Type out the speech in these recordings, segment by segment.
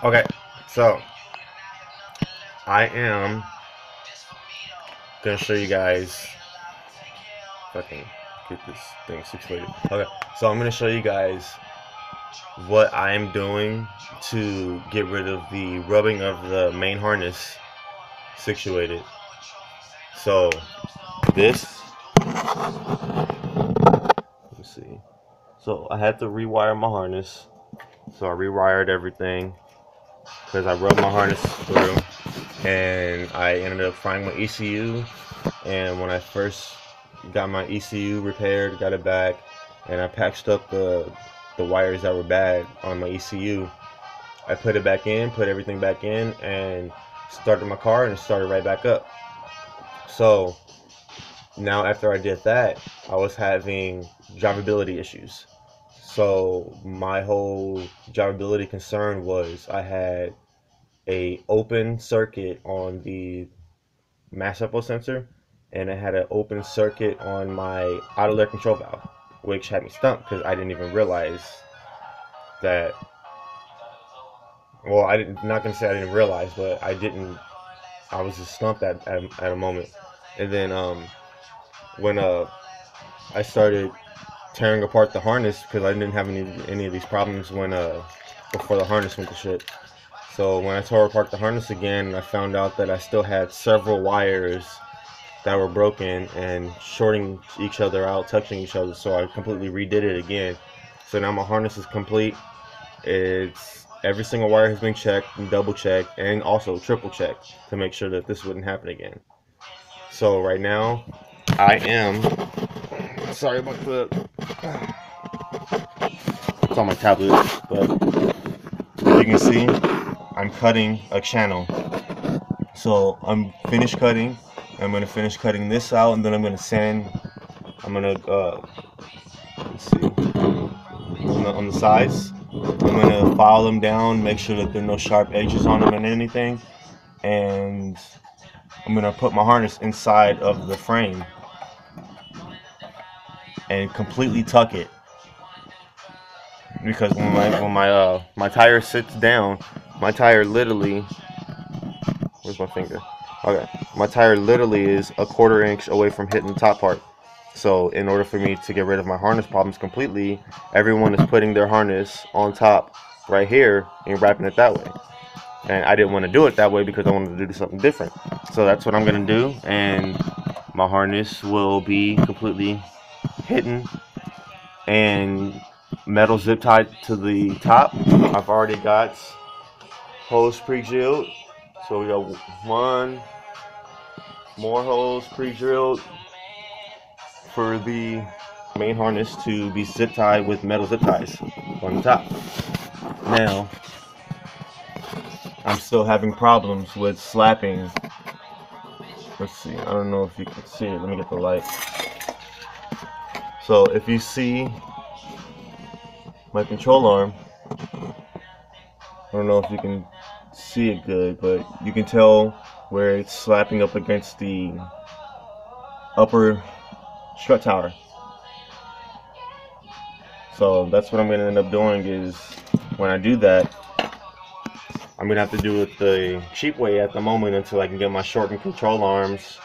Okay, so I am gonna show you guys. Fucking get this thing situated. Okay, so I'm gonna show you guys what I'm doing to get rid of the rubbing of the main harness situated. So this, let me see. So I had to rewire my harness. So I rewired everything because I rubbed my harness through, and I ended up finding my ECU. And when I first got my ECU repaired, got it back, and I patched up the wires that were bad on my ECU, I put it back in, put everything back in, and started my car, and it started right back up. So now after I did that, I was having drivability issues. So my whole drivability concern was I had a open circuit on the mass outflow sensor, and it had an open circuit on my auto air control valve, which had me stumped because I didn't even realize that. Well, I didn't, not gonna say I didn't realize, but I didn't. I was just stumped at a moment, and then when I started tearing apart the harness because I didn't have any of these problems when before the harness went to shit. So when I tore apart the harness again, I found out that I still had several wires that were broken and shorting each other out, touching each other. So I completely redid it again. So now my harness is complete. It's every single wire has been checked and double checked and also triple checked to make sure that this wouldn't happen again. So right now I am sorry about the it's on my tablet, but as you can see, I'm cutting a channel. So I'm finished cutting. I'm gonna finish cutting this out, and then I'm gonna sand. I'm gonna let's see on the sides. I'm gonna file them down, make sure that there are no sharp edges on them and anything, and I'm gonna put my harness inside of the frame and completely tuck it. Because when my tire sits down, my tire literally, where's my finger? Okay, my tire literally is a quarter inch away from hitting the top part. So in order for me to get rid of my harness problems completely, everyone is putting their harness on top right here and wrapping it that way. And I didn't want to do it that way because I wanted to do something different. So that's what I'm going to do, and my harness will be completely hidden and metal zip tied to the top. I've already got hose pre-drilled. So we got one more hose pre-drilled for the main harness to be zip tied with metal zip ties on the top. Now, I'm still having problems with slapping. Let's see, I don't know if you can see it. Let me get the light. So if you see my control arm, I don't know if you can see it good, but you can tell where it's slapping up against the upper strut tower. So that's what I'm going to end up doing is when I do that, I'm going to have to do it the cheap way at the moment until I can get my shortened control arms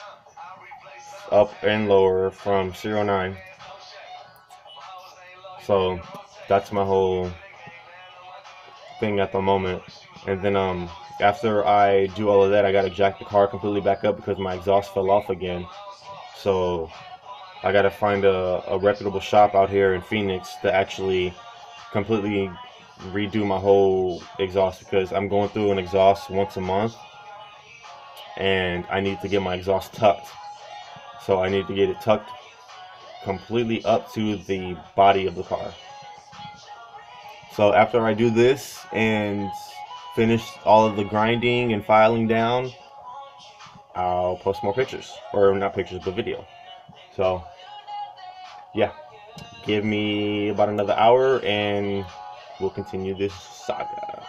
up and lower from 09. So that's my whole thing at the moment. And then after I do all of that, I got to jack the car completely back up because my exhaust fell off again. So I got to find a reputable shop out here in Phoenix to actually completely redo my whole exhaust because I'm going through an exhaust once a month and I need to get my exhaust tucked. So I need to get it tucked completely up to the body of the car. So after I do this and finish all of the grinding and filing down, I'll post more pictures. Or not pictures, but video. So yeah, give me about another hour and we'll continue this saga.